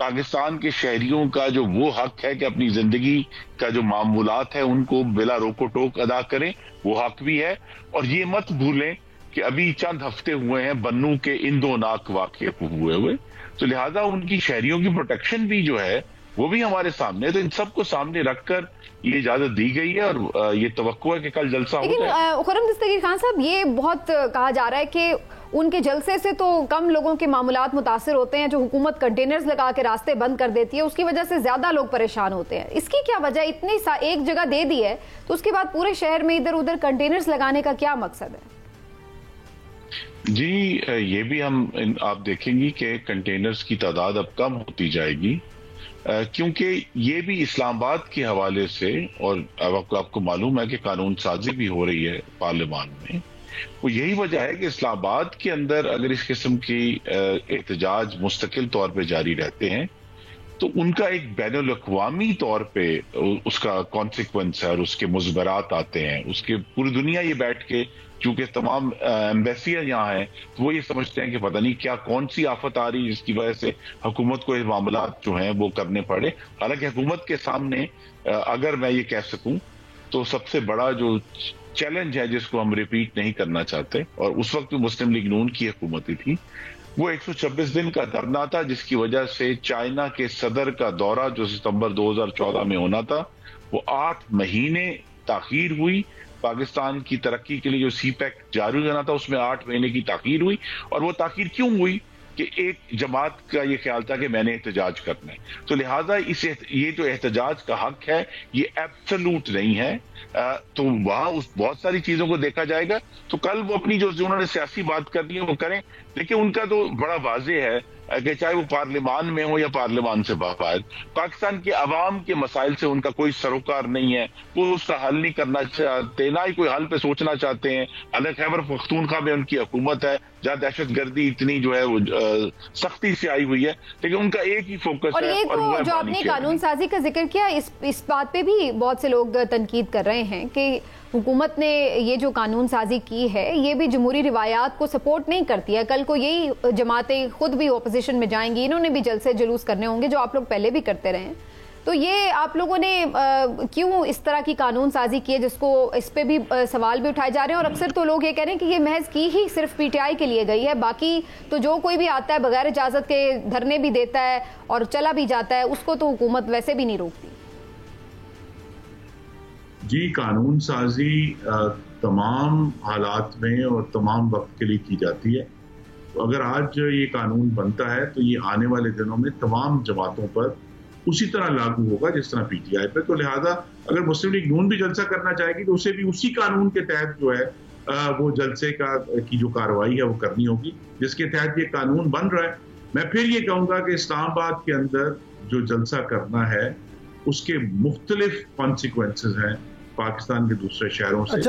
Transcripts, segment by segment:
پاکستان کے شہریوں کا جو وہ حق ہے کہ اپنی زندگی کا جو معمولات ہے ان کو بلا روک و ٹوک ادا کریں، وہ حق بھی ہے. اور یہ مت بھولیں کہ ابھی چند ہفتے ہوئے ہیں بنو کے اندوناک واقعے ہوئے، تو لہٰذا ان کی شہریوں کی پروٹیکشن بھی جو ہے وہ بھی ہمارے سامنے ہے. تو ان سب کو سامنے رکھ کر یہ اجازت دی گئی ہے اور یہ توقع ہے کہ کل جلسہ ہو جائے. لیکن خرم دستگیر خان صاحب، یہ بہت کہا جا رہا ہے کہ ان کے جلسے سے تو کم لوگوں کے معاملات متاثر ہوتے ہیں، جو حکومت کنٹینرز لگا کے راستے بند کر دیتی ہے اس کی وجہ سے زیادہ لوگ پریشان ہوتے ہیں. اس کی کیا وجہ؟ اتنی ایک جگہ دے دی ہے تو اس کے بعد پورے شہر میں ادھر ادھر کنٹینرز لگانے کا کیا مقصد ہے؟ جی یہ بھی آپ دیکھیں گی کہ کنٹینرز کی تعداد اب کم ہوتی جائے گی، کیونکہ یہ بھی اسلام آباد کے حوالے سے، اور آپ کو معلوم ہے کہ قانون سازی بھی ہو رہی ہے پارلیمان میں. وہ یہی وجہ ہے کہ اسلام آباد کے اندر اگر اس قسم کی احتجاج مستقل طور پہ جاری رہتے ہیں تو ان کا ایک بین الاقوامی طور پہ اس کا کانسیکوینس ہے اور اس کے مضمرات آتے ہیں. اس کے پوری دنیا یہ بیٹھ کے، چونکہ تمام ایمبیسیاں یہاں ہیں، تو وہ یہ سمجھتے ہیں کہ پتہ نہیں کیا کون سی آفت آ رہی ہے جس کی وجہ سے حکومت کو یہ معاملات جو ہیں وہ کرنے پڑے. حالانکہ حکومت کے سامنے اگر میں یہ کہہ سکوں تو سب سے بڑا جو چیلنج ہے جس کو ہم ریپیٹ نہیں کرنا چاہتے، اور اس وقت مسلم لیگ نون کی حکومت ہی تھی، وہ 126 دن کا دھرنا تھا جس کی وجہ سے چائنا کے صدر کا دورہ جو ستمبر 2014 میں ہونا تھا وہ 8 مہینے تاخیر ہوئی. پاکستان کی ترقی کے لیے جو سی پیک جاری ہونا تھا اس میں 8 مہینے کی تاخیر ہوئی. اور وہ تاخیر کیوں ہوئی؟ کہ ایک جماعت کا یہ خیال تھا کہ میں نے احتجاج کرنا ہے. تو لہٰذا یہ جو احتجاج کا حق ہے یہ ایبسلوٹ نہیں ہے. تو وہاں بہت ساری چیزوں کو دیکھا جائے گا. تو کل وہ اپنی جو انہوں نے سیاسی بات کرنی ہے وہ کریں، لیکن ان کا تو بڑا واضح ہے کہ چاہے وہ پارلیمان میں ہو یا پارلیمان سے باہر، پاکستان کے عوام کے مسائل سے ان کا کوئی سروکار نہیں ہے. وہ اس کا حل نہیں کرنا چاہتے، نہ ہی کوئی حل پہ سوچنا چاہتے ہیں. الگ خیبر پختونخوا میں ان کی حکومت ہے جہاں دہشت گردی اتنی جو ہے وہ سختی سے آئی ہوئی ہے، لیکن ان کا ایک ہی فوکس ہے. اور یہ جو آپ نے قانون سازی کا ذکر کیا، اس بات پہ بھی بہت سے لوگ تنقید کر رہے ہیں کہ حکومت نے یہ جو قانون سازی کی ہے یہ بھی جمہوری روایات کو سپورٹ نہیں کرتی ہے. کل کو یہی جماعتیں خود بھی اپوزیشن میں جائیں گی، انہوں نے بھی جلسے جلوس کرنے ہوں گے جو آپ لوگ پہلے بھی کرتے رہے ہیں. تو یہ آپ لوگوں نے کیوں اس طرح کی قانون سازی کی ہے جس کو اس پہ بھی سوال بھی اٹھائے جا رہے ہیں؟ اور اکثر تو لوگ یہ کہہ رہے ہیں کہ یہ محض کی ہی صرف پی ٹی آئی کے لیے گئی ہے، باقی تو جو کوئی بھی آتا ہے بغیر اجازت کے دھرنے بھی دیتا ہے اور چلا بھی جاتا ہے اس کو تو حکومت ویسے بھی نہیں روکتی. جی قانون سازی تمام حالات میں اور تمام وقت کے لیے کی جاتی ہے. اگر آج یہ قانون بنتا ہے تو یہ آنے والے دنوں میں تمام جماعتوں پر اسی طرح لاگو ہوگا جس طرح پی ٹی آئی پہ. تو لہٰذا اگر مسلم لیگ نون بھی جلسہ کرنا چاہے گی تو اسے بھی اسی قانون کے تحت جو ہے وہ جلسے کی جو کارروائی ہے وہ کرنی ہوگی جس کے تحت یہ قانون بن رہا ہے. میں پھر یہ کہوں گا کہ اسلام آباد کے اندر جو جلسہ کرنا ہے اس کے مختلف کانسیکوینسز ہیں پاکستان کے دوسرے شہروں سے.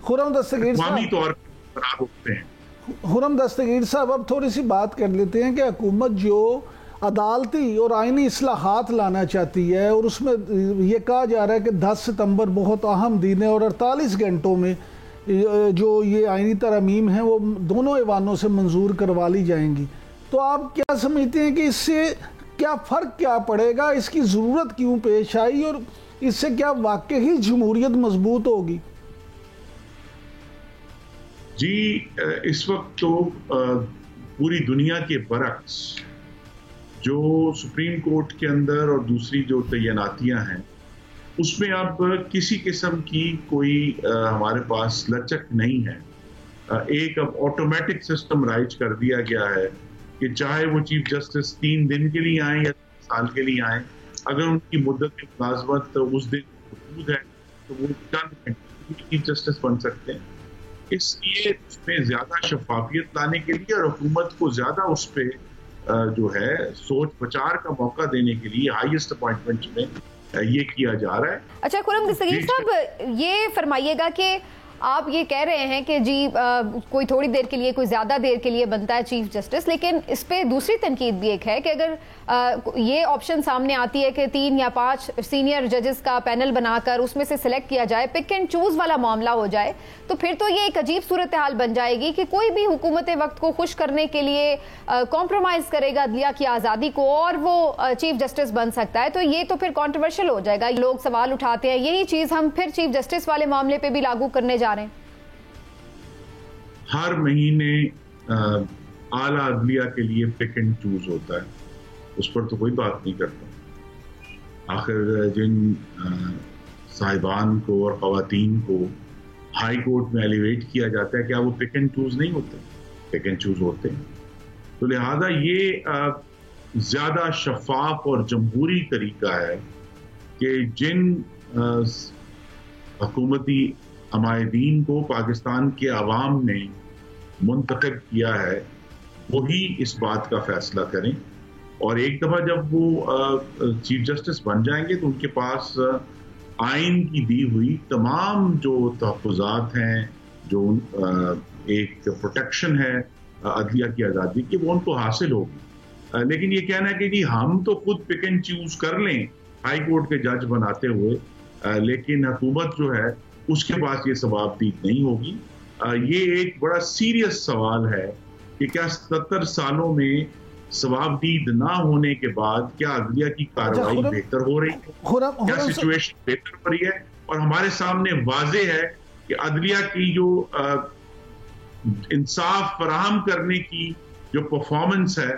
خرم دستگیر عوامی طور پر خراب ہوتے ہیں. خرم دستگیر صاحب اب تھوڑی سی بات کر لیتے ہیں کہ حکومت جو عدالتی اور آئینی اصلاحات لانا چاہتی ہے اور اس میں یہ کہا جا رہا ہے کہ 10 ستمبر بہت اہم دن ہے اور 48 گھنٹوں میں جو یہ آئینی ترامیم ہیں وہ دونوں ایوانوں سے منظور کروا لی جائیں گی. تو آپ کیا سمجھتے ہیں کہ اس سے کیا فرق کیا پڑے گا، اس کی ضرورت کیوں پیش آئی اور اس سے کیا واقعی جمہوریت مضبوط ہوگی؟ جی اس وقت تو پوری دنیا کے برعکس جو سپریم کورٹ کے اندر اور دوسری جو تعیناتیاں ہیں اس میں اب کسی قسم کی کوئی ہمارے پاس لچک نہیں ہے. ایک اب آٹومیٹک سسٹم رائج کر دیا گیا ہے کہ چاہے وہ چیف جسٹس 3 دن کے لیے آئیں یا 3 سال کے لیے آئیں، اگر ان کی مدت کی ملازمت اس دن موجود ہے تو وہ چند چیف جسٹس بن سکتے ہیں. اس لیے اس میں زیادہ شفافیت لانے کے لیے اور حکومت کو زیادہ اس پہ جو ہے سوچ بچار کا موقع دینے کے لیے ہائیسٹ اپوائنٹمنٹ میں یہ کیا جا رہا ہے. اچھا خرم دستگیر صاحب یہ فرمائیے گا کہ آپ یہ کہہ رہے ہیں کہ جی کوئی تھوڑی دیر کے لیے، کوئی زیادہ دیر کے لیے بنتا ہے چیف جسٹس، لیکن اس پہ دوسری تنقید بھی ایک ہے کہ اگر یہ آپشن سامنے آتی ہے کہ 3 یا 5 سینئر ججز کا پینل بنا کر اس میں سے سلیکٹ کیا جائے، پک اینڈ چوز والا معاملہ ہو جائے، تو پھر تو یہ ایک عجیب صورتحال بن جائے گی کہ کوئی بھی حکومت وقت کو خوش کرنے کے لیے کمپرومائز کرے گا عدلیہ کی آزادی کو اور وہ چیف جسٹس بن سکتا ہے. تو یہ تو پھر کنٹروورشل ہو جائے گا. لوگ سوال اٹھاتے ہیں یہی چیز ہم پھر چیف جسٹس والے معاملے پہ بھی لاگو کرنے جا رہے ہیں. ہر مہینے اعلیٰ عدلیہ کے لیے پک اینڈ چوز ہوتا ہے، اس پر تو کوئی بات نہیں کرتا. آخر جن صاحبان کو اور خواتین کو ہائی کورٹ میں ایلیویٹ کیا جاتا ہے، کیا وہ پک اینڈ چوز نہیں ہوتے؟ پک اینڈ چوز ہوتے ہیں. تو لہذا یہ زیادہ شفاف اور جمہوری طریقہ ہے کہ جن حکومتی عمائدین کو پاکستان کے عوام نے منتخب کیا ہے وہی اس بات کا فیصلہ کریں، اور ایک دفعہ جب وہ چیف جسٹس بن جائیں گے تو ان کے پاس آئین کی دی ہوئی تمام جو تحفظات ہیں، جو ایک پروٹیکشن ہے عدلیہ کی آزادی کی، وہ ان کو حاصل ہوگی. لیکن یہ کہنا ہے کہ جی ہم تو خود پک اینڈ چوز کر لیں ہائی کورٹ کے جج بناتے ہوئے، لیکن حکومت جو ہے اس کے پاس یہ ثوابدید نہیں ہوگی. یہ ایک بڑا سیریس سوال ہے کہ کیا 70 سالوں میں ثوابدید نہ ہونے کے بعد کیا عدلیہ کی کارروائی بہتر ہو رہی ہے، کیا سچویشن بہتر ہو رہی ہے؟ اور ہمارے سامنے واضح ہے کہ عدلیہ کی جو انصاف فراہم کرنے کی جو پرفارمنس ہے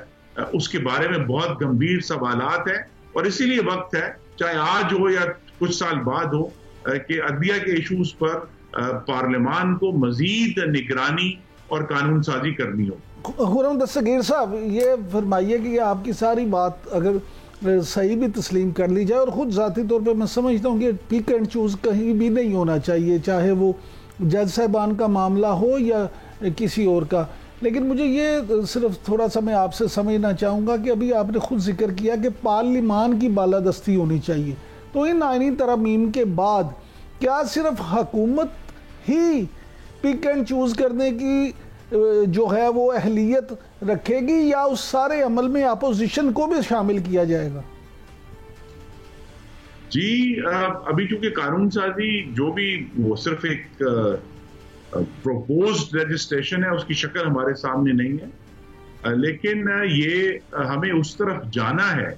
اس کے بارے میں بہت گمبھیر سوالات ہیں، اور اسی لیے وقت ہے، چاہے آج ہو یا کچھ سال بعد ہو، کہ عدلیہ کے ایشوز پر پارلیمان کو مزید نگرانی اور قانون سازی کرنی ہو. خرم دستگیر صاحب، یہ فرمائیے کہ آپ کی ساری بات اگر صحیح بھی تسلیم کر لی جائے، اور خود ذاتی طور پہ میں سمجھتا ہوں کہ پک اینڈ چوز کہیں بھی نہیں ہونا چاہیے، چاہے وہ جج صاحبان کا معاملہ ہو یا کسی اور کا، لیکن مجھے یہ صرف تھوڑا سا میں آپ سے سمجھنا چاہوں گا کہ ابھی آپ نے خود ذکر کیا کہ پارلیمان کی بالادستی ہونی چاہیے. تو ان آئینی ترامیم کے بعد کیا صرف حکومت ہی پک اینڈ چوز کرنے کی جو ہے وہ اہلیت رکھے گی، یا اس سارے عمل میں اپوزیشن کو بھی شامل کیا جائے گا؟ جی ابھی چونکہ قانون سازی جو بھی وہ صرف ایک پروپوزڈ لیجسلیشن ہے، اس کی شکل ہمارے سامنے نہیں ہے، لیکن یہ ہمیں اس طرف جانا ہے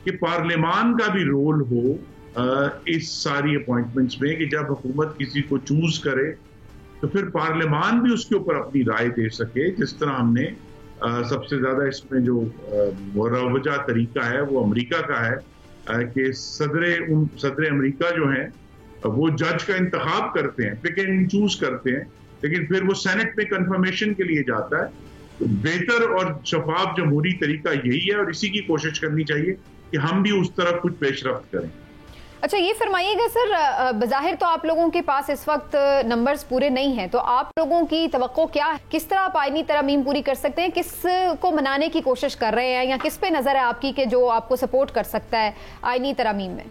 کہ پارلیمان کا بھی رول ہو اس ساری اپوائنٹمنٹس میں، کہ جب حکومت کسی کو چوز کرے تو پھر پارلیمان بھی اس کے اوپر اپنی رائے دے سکے. جس طرح ہم نے سب سے زیادہ اس میں جو مروجہ طریقہ ہے وہ امریکہ کا ہے کہ صدر امریکہ جو ہیں وہ جج کا انتخاب کرتے ہیں، پک اینڈ چوز کرتے ہیں، لیکن پھر وہ سینٹ میں کنفرمیشن کے لیے جاتا ہے. بہتر اور شفاف جمہوری طریقہ یہی ہے، اور اسی کی کوشش کرنی چاہیے کہ ہم بھی اس طرف کچھ پیش رفت کریں. اچھا یہ فرمائیے گا سر، بظاہر تو آپ لوگوں کے پاس اس وقت نمبرز پورے نہیں ہیں، تو آپ لوگوں کی توقع کیا ہے؟ کس طرح آپ آئینی ترامیم پوری کر سکتے ہیں؟ کس کو منانے کی کوشش کر رہے ہیں، یا کس پہ نظر ہے آپ کی کہ جو آپ کو سپورٹ کر سکتا ہے آئینی ترامیم میں؟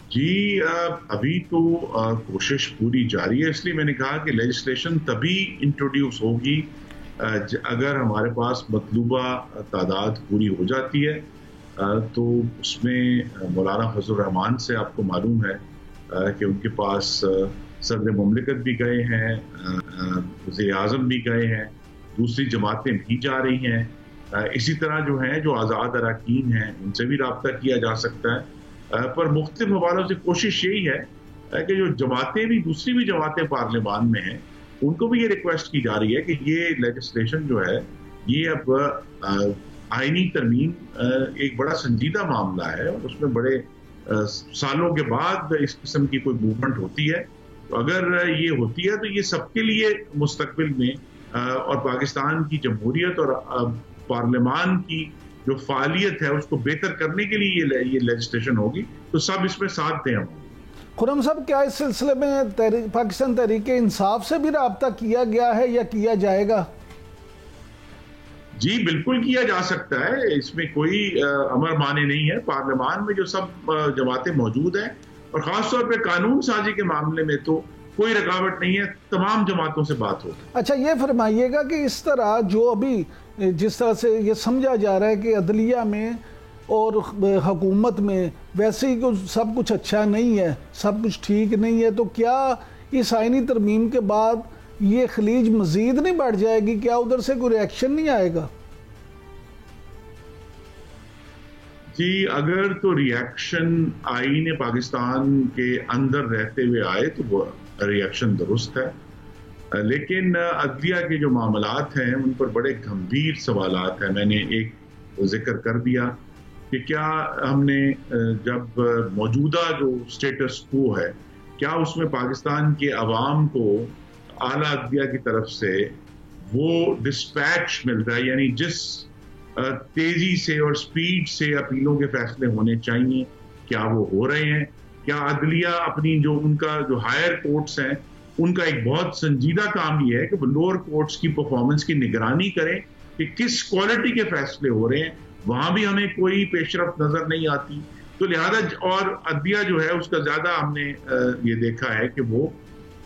جی ابھی تو کوشش پوری جاری ہے، اس لیے میں نے کہا کہ لیجسلیشن تبھی انٹروڈیوس ہوگی اگر ہمارے پاس مطلوبہ تعداد پوری ہو جاتی ہے. تو اس میں مولانا فضل الرحمان سے آپ کو معلوم ہے کہ ان کے پاس صدر مملکت بھی گئے ہیں، وزیر اعظم بھی گئے ہیں، دوسری جماعتیں بھی جا رہی ہیں. اسی طرح جو ہیں جو آزاد اراکین ہیں ان سے بھی رابطہ کیا جا سکتا ہے. پر مختلف حوالوں سے کوشش یہی ہے کہ جو جماعتیں بھی دوسری بھی جماعتیں پارلیمان میں ہیں ان کو بھی یہ ریکویسٹ کی جا رہی ہے کہ یہ لیجسلیشن جو ہے یہ اب آئینی ترمیم ایک بڑا سنجیدہ معاملہ ہے، اور اس میں بڑے سالوں کے بعد اس قسم کی کوئی موومنٹ ہوتی ہے. تو اگر یہ ہوتی ہے تو یہ سب کے لیے مستقبل میں اور پاکستان کی جمہوریت اور پارلیمان کی جو فعالیت ہے اس کو بہتر کرنے کے لیے یہ لیجسلیشن ہوگی، تو سب اس میں ساتھ دیں. خرم صاحب، کیا اس سلسلے میں پاکستان تحریک انصاف سے بھی رابطہ کیا گیا ہے یا کیا جائے گا؟ جی بالکل کیا جا سکتا ہے، اس میں کوئی امر مانے نہیں ہے. پارلیمان میں جو سب جماعتیں موجود ہیں اور خاص طور پہ قانون سازی کے معاملے میں تو کوئی رکاوٹ نہیں ہے، تمام جماعتوں سے بات ہو۔ اچھا یہ فرمائیے گا کہ اس طرح جو ابھی جس طرح سے یہ سمجھا جا رہا ہے کہ عدلیہ میں اور حکومت میں ویسے ہی سب کچھ اچھا نہیں ہے، سب کچھ ٹھیک نہیں ہے، تو کیا اس آئینی ترمیم کے بعد یہ خلیج مزید نہیں بڑھ جائے گی؟ کیا ادھر سے کوئی ریئیکشن نہیں آئے گا؟ جی اگر تو ریئیکشن آئین پاکستان کے اندر رہتے ہوئے آئے تو وہ ریئیکشن درست ہے، لیکن عدلیہ کے جو معاملات ہیں ان پر بڑے گھمبیر سوالات ہیں۔ میں نے ایک ذکر کر دیا کہ کیا ہم نے جب موجودہ جو سٹیٹس کو ہے، کیا اس میں پاکستان کے عوام کو اعلیٰ عدلیہ کی طرف سے وہ ڈسپیچ مل رہا ہے، یعنی جس تیزی سے اور سپیڈ سے اپیلوں کے فیصلے ہونے چاہیے، کیا وہ ہو رہے ہیں؟ کیا عدلیہ اپنی جو ان کا جو ہائر کورٹس ہیں ان کا ایک بہت سنجیدہ کام یہ ہے کہ وہ لوور کورٹس کی پرفارمنس کی نگرانی کریں کہ کس کوالٹی کے فیصلے ہو رہے ہیں، وہاں بھی ہمیں کوئی پیش رفت نظر نہیں آتی۔ تو لہذا اور عدلیہ جو ہے اس کا زیادہ ہم نے یہ دیکھا ہے کہ وہ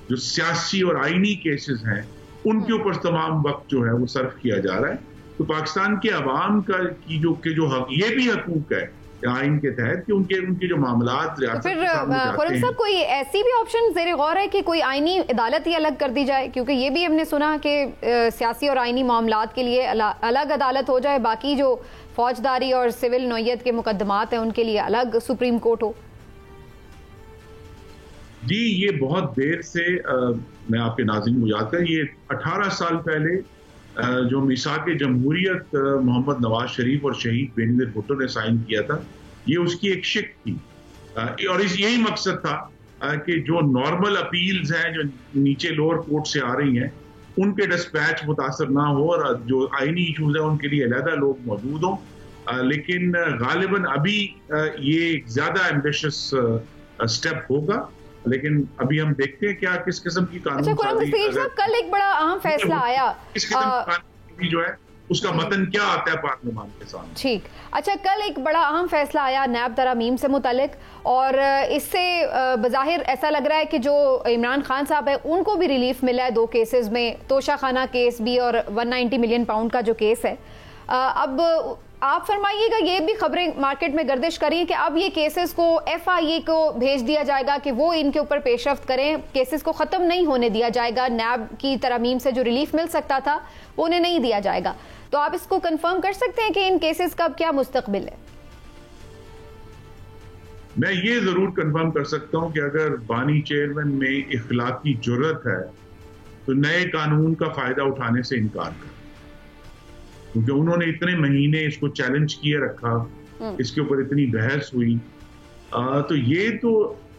جو سیاسی اور آئینی کیسز ہیں ان کے اوپر تمام وقت جو ہے وہ صرف کیا جا رہا ہے۔ تو پاکستان کے عوام کا یہ بھی حقوق ہے آئین کے تحت کہ ان کے جو معاملات ریاست کے سامنے جاتے ہیں۔ خرم صاحب کوئی ایسی بھی آپشن زیر غور ہے کہ کوئی آئینی عدالت ہی الگ کر دی جائے؟ کیونکہ یہ بھی ہم نے سنا کہ سیاسی اور آئینی معاملات کے لیے الگ عدالت ہو جائے، باقی جو فوجداری اور سول نوعیت کے مقدمات ہیں ان کے لیے الگ سپریم کورٹ ہو۔ جی یہ بہت دیر سے میں آپ کے ناظرین کو یاد کروں، یہ 18 سال پہلے جو میثاق جمہوریت محمد نواز شریف اور شہید بینظیر بھٹو نے سائن کیا تھا، یہ اس کی ایک شک تھی، اور یہی مقصد تھا کہ جو نارمل اپیلز ہیں جو نیچے لوور کورٹ سے آ رہی ہیں ان کے ڈسپیچ متاثر نہ ہو، اور جو آئینی ایشوز ہیں ان کے لیے علیحدہ لوگ موجود ہوں۔ لیکن غالباً ابھی یہ ایک زیادہ ایمبیشس سٹیپ ہوگا، لیکن ابھی ہم دیکھتے ہیں کیا کس قسم کی قانون صاحب کل ایک بڑا اہم فیصلہ آیا، کس قسم کی قانون جو ہے اس کا متن کیا آتا ہے پارلیمان کے سامنے۔ ٹھیک، اچھا کل ایک بڑا اہم فیصلہ آیا نیب ترامیم سے متعلق، اور اس سے بظاہر ایسا لگ رہا ہے کہ جو عمران خان صاحب ہے ان کو بھی ریلیف ملا ہے 2 کیسز میں، توشہ خانہ کیس بھی اور 190 ملین پاؤنڈ کا جو کیس ہے۔ اب آپ فرمائیے گا، یہ بھی خبریں مارکیٹ میں گردش کری کہ اب یہ کیسز کو FIA کو بھیج دیا جائے گا کہ وہ ان کے اوپر پیش رفت کریں، کیسز کو ختم نہیں ہونے دیا جائے گا، نیب کی ترامیم سے جو ریلیف مل سکتا تھا وہ انہیں نہیں دیا جائے گا۔ تو آپ اس کو کنفرم کر سکتے ہیں کہ ان کیسز کا کیا مستقبل ہے؟ میں یہ ضرور کنفرم کر سکتا ہوں کہ اگر بانی چیئرمین میں اخلاقی جرأت ہے تو نئے قانون کا فائدہ اٹھانے سے انکار کر، کیونکہ انہوں نے اتنے مہینے اس کو چیلنج کیے رکھا، اس کے اوپر اتنی بحث ہوئی، تو یہ تو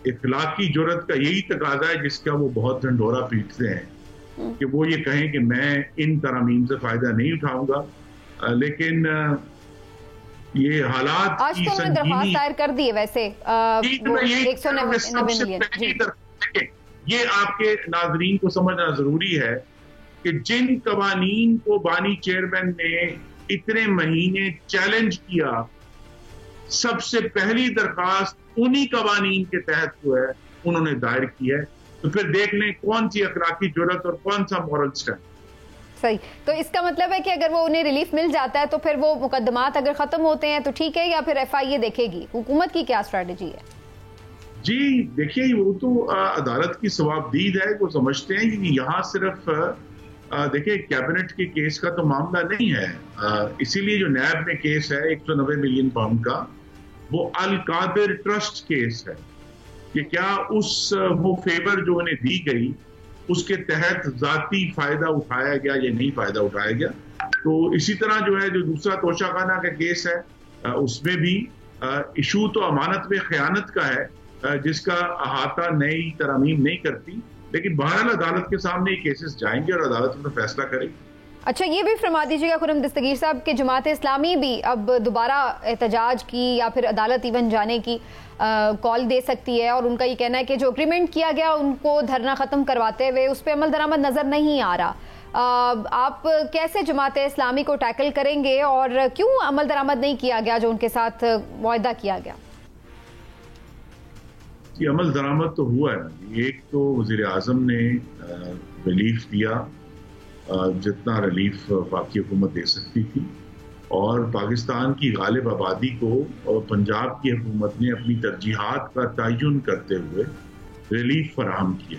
اخلاقی جرأت کا یہی تقاضا ہے جس کا وہ بہت ڈھنڈورا پیٹتے ہیں کہ وہ یہ کہیں کہ میں ان ترامیم سے فائدہ نہیں اٹھاؤں گا۔ لیکن یہ حالات آج تو انہوں نے درخواست دائر کر دی ہے ویسے 190 ملین۔ یہ آپ کے ناظرین کو سمجھنا ضروری ہے کہ جن قوانین کو بانی چیئرمین نے اتنے مہینے چیلنج کیا، سب سے پہلی درخواست انہی قوانین کے تحت جو ہے انہوں نے دائر کی ہے، تو پھر دیکھ لیں کون سی اخلاقی جرأت اور کون سا مورل سٹینڈ۔ صحیح، تو اس کا مطلب ہے کہ اگر وہ انہیں ریلیف مل جاتا ہے تو پھر وہ مقدمات اگر ختم ہوتے ہیں تو ٹھیک ہے، یا پھر FIA دیکھے گی؟ حکومت کی کیا اسٹریٹجی ہے؟ جی دیکھیے وہ تو عدالت کی ثوابدید ہے، وہ سمجھتے ہیں کہ یہاں صرف دیکھیں کیبنٹ کے کیس کا تو معاملہ نہیں ہے، اسی لیے جو نیب میں کیس ہے 190 ملین پاؤنڈ کا، وہ القادر ٹرسٹ کیس ہے کہ کیا وہ فیور جو انہیں دی گئی اس کے تحت ذاتی فائدہ اٹھایا گیا یا نہیں فائدہ اٹھایا گیا۔ تو اسی طرح جو ہے جو دوسرا توشہ خانہ کا کیس ہے اس میں بھی ایشو تو امانت میں خیانت کا ہے جس کا احاطہ نئی ترامیم نہیں کرتی، لیکن بہرحال عدالت کے سامنے یہ کیسز جائیں گے اور عدالت ان پر فیصلہ کرے گی۔ اچھا یہ بھی فرما دیجیے گا خرم دستگیر صاحب کہ جماعت اسلامی بھی اب دوبارہ احتجاج کی یا پھر عدالت ایون جانے کی کال دے سکتی ہے، اور ان کا یہ کہنا ہے کہ جو اگریمنٹ کیا گیا ان کو دھرنا ختم کرواتے ہوئے اس پہ عمل درآمد نظر نہیں آ رہا۔ آپ کیسے جماعت اسلامی کو ٹیکل کریں گے اور کیوں عمل درآمد نہیں کیا گیا جو ان کے ساتھ معاہدہ کیا گیا؟ یہ عمل درآمد تو ہوا ہے. ایک تو وزیر اعظم نے ریلیف دیا جتنا ریلیف باقی حکومت دے سکتی تھی, اور پاکستان کی غالب آبادی کو پنجاب کی حکومت نے اپنی ترجیحات کا تعین کرتے ہوئے ریلیف فراہم کیا.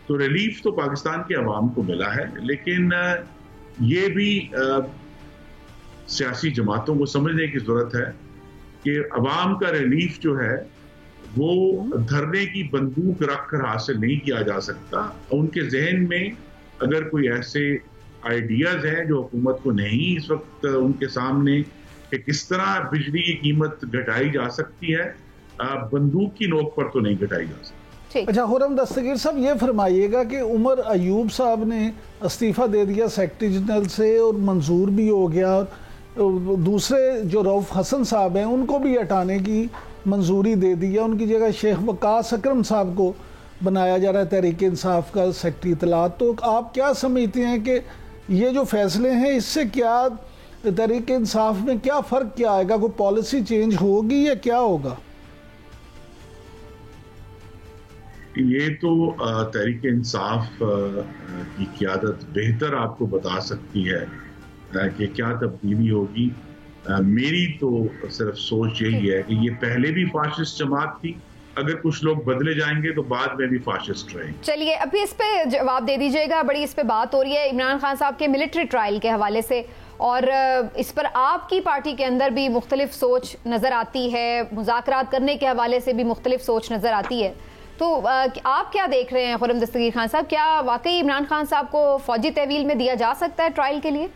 تو ریلیف تو پاکستان کے عوام کو ملا ہے, لیکن یہ بھی سیاسی جماعتوں کو سمجھنے کی ضرورت ہے کہ عوام کا ریلیف جو ہے وہ دھرنے کی بندوق رکھ کر حاصل نہیں کیا جا سکتا. ان کے ذہن میں اگر کوئی ایسے آئیڈیاز ہیں جو حکومت کو نہیں اس وقت ان کے سامنے کہ کس طرح بجلی کی قیمت گھٹائی جا سکتی ہے, بندوق کی نوک پر تو نہیں گھٹائی جا سکتی. اچھا خرم دستگیر صاحب, یہ فرمائیے گا کہ عمر ایوب صاحب نے استعفیٰ دے دیا سیکرٹری جنرل سے اور منظور بھی ہو گیا, دوسرے جو رؤف حسن صاحب ہیں ان کو بھی ہٹانے کی منظوری دے دی ہے, ان کی جگہ شیخ وقاص اکرم صاحب کو بنایا جا رہا ہے تحریک انصاف کا سیکرٹری اطلاعات. تو آپ کیا سمجھتے ہیں کہ یہ جو فیصلے ہیں اس سے کیا تحریک انصاف میں کیا فرق کیا آئے گا, کوئی پالیسی چینج ہوگی یا کیا ہوگا؟ یہ تو تحریک انصاف کی قیادت بہتر آپ کو بتا سکتی ہے کہ کیا تبدیلی ہوگی. میری تو صرف سوچ یہی ہے کہ یہ پہلے بھی فاشسٹ جماعت تھی, اگر کچھ لوگ بدلے جائیں گے تو بعد میں بھی فاشسٹ رہیں. چلیے ابھی اس پہ جواب دے دیجئے گا, بڑی اس پہ بات ہو رہی ہے عمران خان صاحب کے ملٹری ٹرائل کے حوالے سے, اور اس پر آپ کی پارٹی کے اندر بھی مختلف سوچ نظر آتی ہے, مذاکرات کرنے کے حوالے سے بھی مختلف سوچ نظر آتی ہے. تو آپ کیا دیکھ رہے ہیں خرم دستگیر خان صاحب, کیا واقعی عمران خان صاحب کو فوجی تحویل میں دیا جا سکتا ہے ٹرائل کے لیے؟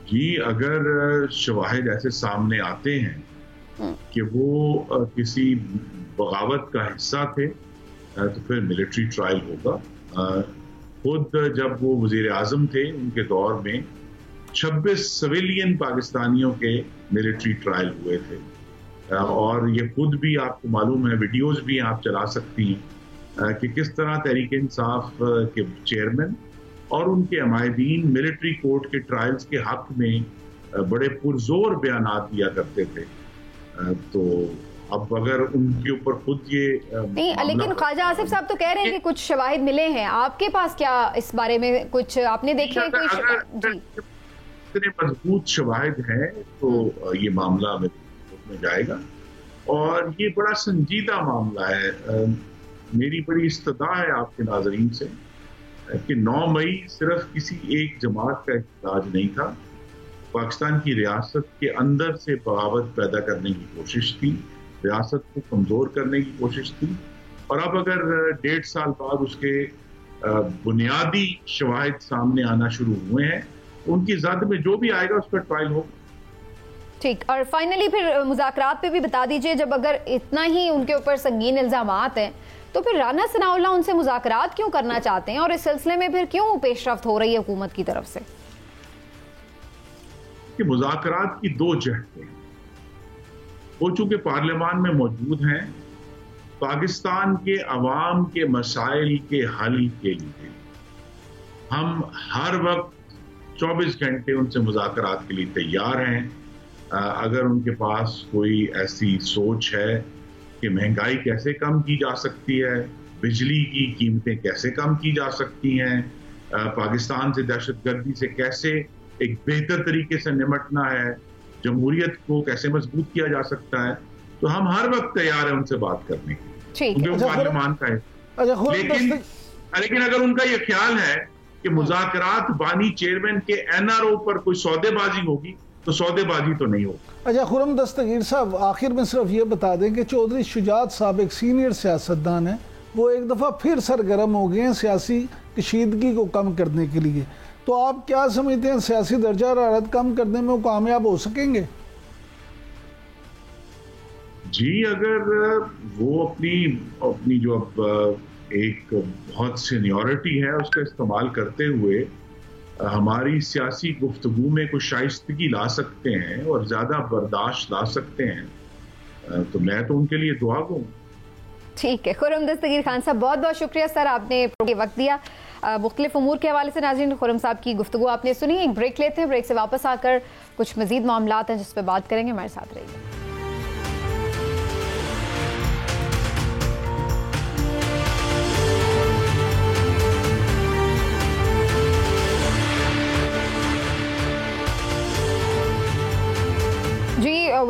جی, اگر شواہد ایسے سامنے آتے ہیں کہ وہ کسی بغاوت کا حصہ تھے تو پھر ملٹری ٹرائل ہوگا. خود جب وہ وزیر اعظم تھے ان کے دور میں 26 سویلین پاکستانیوں کے ملٹری ٹرائل ہوئے تھے, اور یہ خود بھی آپ کو معلوم ہے, ویڈیوز بھی آپ چلا سکتی ہیں کہ کس طرح تحریک انصاف کے چیئرمین اور ان کے عمائدین ملٹری کورٹ کے ٹرائلز کے حق میں بڑے پرزور بیانات دیا کرتے تھے. تو اب اگر ان کے اوپر خود یہ نہیں, لیکن خواجہ آصف صاحب تو کہہ رہے ہیں کہ کچھ شواہد ملے ہیں, آپ کے پاس کیا اس بارے میں کچھ آپ نے دیکھے کوئی؟ اتنے مضبوط شواہد ہیں تو یہ معاملہ میں جائے گا, اور یہ بڑا سنجیدہ معاملہ ہے. میری بڑی استدعا ہے آپ کے ناظرین سے کہ 9 مئی صرف کسی ایک جماعت کا احتجاج نہیں تھا, پاکستان کی ریاست کے اندر سے بغاوت پیدا کرنے کی کوشش تھی, ریاست کو کمزور کرنے کی کوشش تھی, اور اب اگر 1.5 سال بعد اس کے بنیادی شواہد سامنے آنا شروع ہوئے ہیں, ان کی زد میں جو بھی آئے گا اس پر ٹرائل ہوگا. ٹھیک, اور فائنلی پھر مذاکرات پہ بھی بتا دیجئے, جب اگر اتنا ہی ان کے اوپر سنگین الزامات ہیں تو پھر رانا ثناء اللہ ان سے مذاکرات کیوں کرنا چاہتے ہیں, اور اس سلسلے میں پھر کیوں پیش رفت ہو رہی ہے حکومت کی طرف سے؟ کہ مذاکرات کی 2 جہتیں ہیں. وہ چونکہ پارلیمان میں موجود ہیں, پاکستان کے عوام کے مسائل کے حل کے لیے ہم ہر وقت 24 گھنٹے ان سے مذاکرات کے لیے تیار ہیں. اگر ان کے پاس کوئی ایسی سوچ ہے کہ مہنگائی کیسے کم کی جا سکتی ہے, بجلی کی قیمتیں کیسے کم کی جا سکتی ہیں, پاکستان سے دہشت گردی سے کیسے ایک بہتر طریقے سے نمٹنا ہے, جمہوریت کو کیسے مضبوط کیا جا سکتا ہے, تو ہم ہر وقت تیار ہیں ان سے بات کرنے کی, کیونکہ وہ پارلیمان کا ہے. لیکن اگر ان کا یہ خیال ہے کہ مذاکرات بانی چیئرمین کے NRO پر کوئی سودے بازی ہوگی تو سودے بازی تو نہیں ہوگی. اچھا خرم دستگیر صاحب, آخر میں صرف یہ بتا دیں کہ چودھری شجاعت صاحب ایک سینئر سیاستدان ہیں, وہ ایک دفعہ پھر سرگرم ہو گئے ہیں سیاسی کشیدگی کو کم کرنے کے لیے, تو آپ کیا سمجھتے ہیں سیاسی درجہ حرارت کم کرنے میں وہ کامیاب ہو سکیں گے؟ جی, اگر وہ اپنی جو اب ایک بہت سینیورٹی ہے اس کا استعمال کرتے ہوئے ہماری سیاسی گفتگو میں کوئی شائستگی لا سکتے ہیں اور زیادہ برداشت لا سکتے ہیں, تو میں تو ان کے لیے دعا گوں. ٹھیک ہے, خرم دستگیر خان صاحب بہت بہت شکریہ سر, آپ نے وقت دیا. مختلف امور کے حوالے سے ناظرین خرم صاحب کی گفتگو آپ نے سنی. ایک بریک لیتے ہیں, بریک سے واپس آ کر کچھ مزید معاملات ہیں جس پہ بات کریں گے, ہمارے ساتھ رہیے.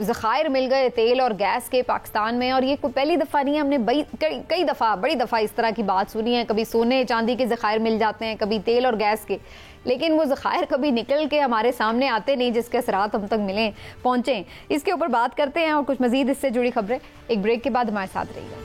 ذخائر مل گئے تیل اور گیس کے پاکستان میں, اور یہ کوئی پہلی دفعہ نہیں ہے, ہم نے کئی دفعہ بڑی دفعہ اس طرح کی بات سنی ہے. کبھی سونے چاندی کے ذخائر مل جاتے ہیں, کبھی تیل اور گیس کے, لیکن وہ ذخائر کبھی نکل کے ہمارے سامنے آتے نہیں جس کے اثرات ہم تک پہنچیں. اس کے اوپر بات کرتے ہیں اور کچھ مزید اس سے جڑی خبریں ایک بریک کے بعد ہمارے ساتھ رہی گا.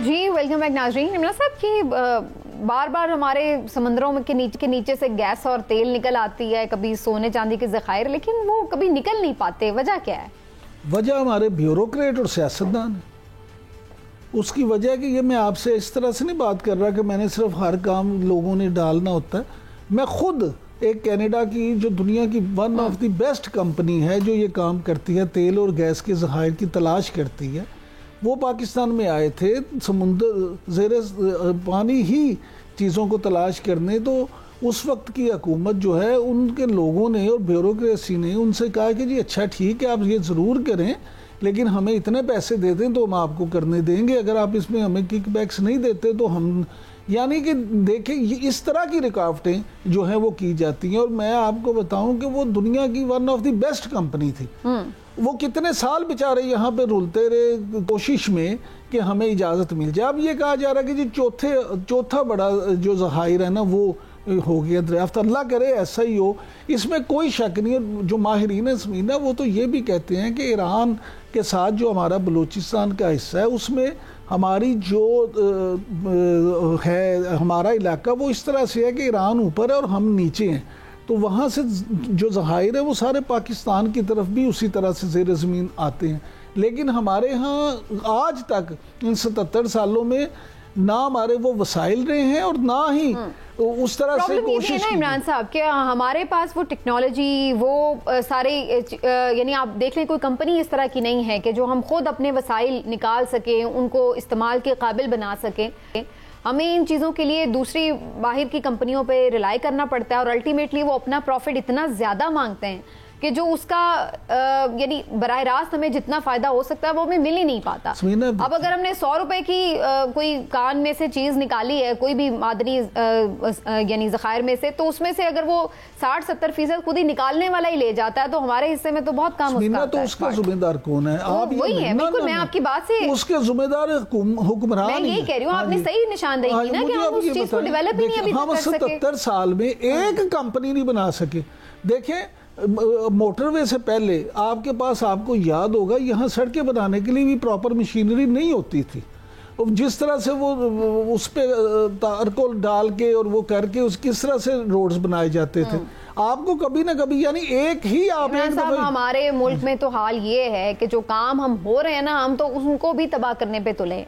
جی ویلکم بیک ناظرین. عمران صاحب کی بار بار ہمارے سمندروں کے نیچے سے گیس اور تیل نکل آتی ہے, کبھی سونے چاندی کے ذخائر, لیکن وہ کبھی نکل نہیں پاتے. وجہ کیا ہے؟ وجہ ہمارے بیوروکریٹ اور سیاستدان ہے. اس کی وجہ کہ یہ میں آپ سے اس طرح سے نہیں بات کر رہا کہ میں نے صرف ہر کام لوگوں نے ڈالنا ہوتا ہے. میں خود ایک کینیڈا کی جو دنیا کی one of the best company ہے جو یہ کام کرتی ہے, تیل اور گیس کے ذخائر کی تلاش کرتی ہے, وہ پاکستان میں آئے تھے سمندر زیر پانی ہی چیزوں کو تلاش کرنے. تو اس وقت کی حکومت جو ہے ان کے لوگوں نے اور بیوروکریسی نے ان سے کہا کہ جی اچھا ٹھیک ہے آپ یہ ضرور کریں, لیکن ہمیں اتنے پیسے دے دیں تو ہم آپ کو کرنے دیں گے, اگر آپ اس میں ہمیں کک بیکس نہیں دیتے تو ہم, یعنی کہ دیکھیں یہ اس طرح کی رکاوٹیں جو ہیں وہ کی جاتی ہیں. اور میں آپ کو بتاؤں کہ وہ دنیا کی one of the best company تھی. وہ کتنے سال بیچارے یہاں پہ رولتے رہے کوشش میں کہ ہمیں اجازت مل جائے. اب یہ کہا جا رہا ہے کہ جی چوتھا بڑا جو ذخائر ہے نا وہ ہو گیا دریافت. اللہ کرے ایسا ہی ہو, اس میں کوئی شک نہیں ہے. جو ماہرین زمینہ وہ تو یہ بھی کہتے ہیں کہ ایران کے ساتھ جو ہمارا بلوچستان کا حصہ ہے اس میں ہماری جو ہے ہمارا علاقہ وہ اس طرح سے ہے کہ ایران اوپر ہے اور ہم نیچے ہیں, تو وہاں سے جو ذخائر ہیں وہ سارے پاکستان کی طرف بھی اسی طرح سے زیر زمین آتے ہیں. لیکن ہمارے ہاں آج تک ان 77 سالوں میں نہ ہمارے وہ وسائل رہے ہیں اور نہ ہی اس طرح سے کوشش ہے. عمران صاحب کہ ہمارے پاس وہ ٹیکنالوجی وہ سارے, یعنی آپ دیکھ لیں کوئی کمپنی اس طرح کی نہیں ہے کہ جو ہم خود اپنے وسائل نکال سکیں, ان کو استعمال کے قابل بنا سکیں. ہمیں ان چیزوں کے لیے دوسری باہر کی کمپنیوں پہ ریلائی کرنا پڑتا ہے, اور الٹیمیٹلی وہ اپنا پروفٹ اتنا زیادہ مانگتے ہیں کہ جو اس کا یعنی براہ راست ہمیں جتنا فائدہ ہو سکتا ہے وہ ہمیں مل ہی نہیں پاتا. اب اگر ہم نے 100 روپے کی کوئی کان میں سے چیز نکالی ہے کوئی بھی معدنی یعنی ذخائر میں سے, تو اس میں سے اگر وہ 60-70% خود ہی نکالنے والا ہی لے جاتا ہے تو ہمارے حصے میں تو بہت کام اس کا. تو اس کا ذمہ دار کون ہے؟ آپ وہی ہے. بالکل میں آپ کی بات سے اس کے ذمہ دار حکمران. میں یہی کہہ رہی ہوں, آپ نے صحیح نشاندہی کی نا کہ ہم اس چیز کو ڈیولپ ہی نہیں ابھی تک کر سکے. 77 سال میں ایک کمپنی نہیں بنا سکے. دیکھیں موٹر وے سے پہلے آپ کے پاس, آپ کو یاد ہوگا, یہاں سڑکیں بنانے کے لیے بھی پراپر مشینری نہیں ہوتی تھی. جس طرح سے وہ اس پہ تار کو ڈال کے اور وہ کر کے کس طرح سے روڈز بنائے جاتے تھے, آپ کو کبھی نہ کبھی یعنی ایک ہی آپ ہمارے ملک میں تو حال یہ ہے کہ جو کام ہم ہو رہے ہیں نا ہم تو ان کو بھی تباہ کرنے پہ تلے.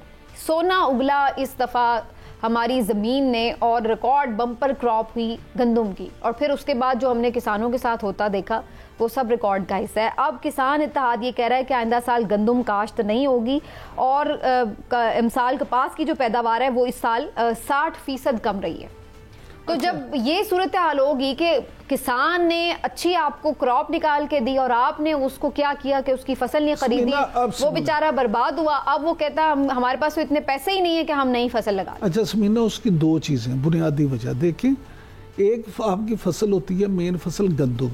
سونا اگلا اس دفعہ ہماری زمین نے, اور ریکارڈ بمپر کراپ ہوئی گندم کی, اور پھر اس کے بعد جو ہم نے کسانوں کے ساتھ ہوتا دیکھا وہ سب ریکارڈ کا حصہ ہے. اب کسان اتحاد یہ کہہ رہا ہے کہ آئندہ سال گندم کاشت نہیں ہوگی, اور امسال کپاس کی جو پیداوار ہے وہ اس سال 60% کم رہی ہے. تو جب یہ صورتحال ہوگی کہ کسان نے اچھی آپ کو کراپ نکال کے دی اور آپ نے اس کو کیا کیا کہ اس کی فصل نہیں خریدی, وہ بیچارہ برباد ہوا, اب وہ کہتا ہے ہمارے پاس تو اتنے پیسے ہی نہیں ہے کہ ہم نئی فصل لگا دیں. اچھا سمینا, اس کی دو چیزیں بنیادی وجہ دیکھیں. ایک آپ کی فصل ہوتی ہے مین فصل گندم,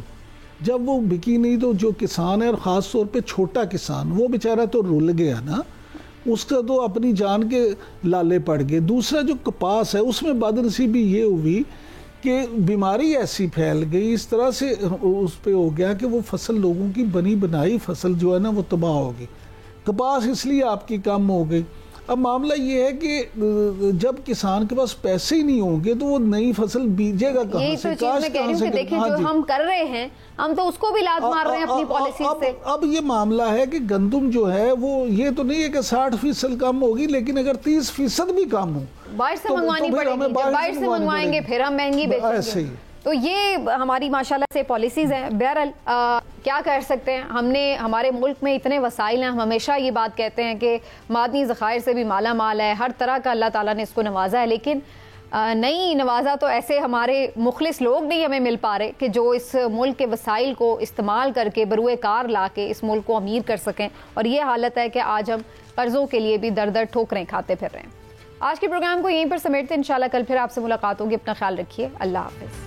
جب وہ بکی نہیں تو جو کسان ہے اور خاص طور پہ چھوٹا کسان وہ بیچارہ تو رول گیا نا, اس کا تو اپنی جان کے لالے پڑ گئے. دوسرا جو کپاس ہے اس میں بدنصیبی یہ ہوئی کہ بیماری ایسی پھیل گئی, اس طرح سے اس پہ ہو گیا کہ وہ فصل لوگوں کی بنی بنائی فصل جو ہے نا وہ تباہ ہو گئی. کپاس اس لیے آپ کی کم ہو گئی. اب معاملہ یہ ہے کہ جب کسان کے پاس پیسے ہی نہیں ہوں گے تو وہ نئی فصل بیجے گا کہاں سے, کاش کہاں سے. دیکھیں جو ہم کر رہے ہیں ہم تو اس کو بھی لات مار رہے ہیں اپنی پالیسی سے. اب یہ معاملہ ہے کہ گندم جو ہے وہ یہ تو نہیں ہے کہ 60% کم ہوگی, لیکن اگر 30% بھی کم ہو باہر سے منگوانی پڑے گی, جب باہر سے منگوائیں گے پھر ہم مہنگی بیچیں گے. تو یہ ہماری ماشاءاللہ سے پالیسیز ہیں. بہرحال کیا کر سکتے ہیں, ہم نے ہمارے ملک میں اتنے وسائل ہیں, ہم ہمیشہ یہ بات کہتے ہیں کہ معدنی ذخائر سے بھی مالا مال ہے, ہر طرح کا اللہ تعالیٰ نے اس کو نوازا ہے, لیکن نہیں نوازا تو ایسے ہمارے مخلص لوگ نہیں ہمیں مل پا رہے کہ جو اس ملک کے وسائل کو استعمال کر کے بروئے کار لا کے اس ملک کو امیر کر سکیں، اور یہ حالت ہے کہ آج ہم قرضوں کے لیے بھی در در ٹھوکریں کھاتے پھر رہے ہیں۔ آج کے پروگرام کو یہیں پر سمیٹتے ہیں، انشاءاللہ کل پھر آپ سے ملاقات ہوگی، اپنا خیال رکھیے، اللہ حافظ۔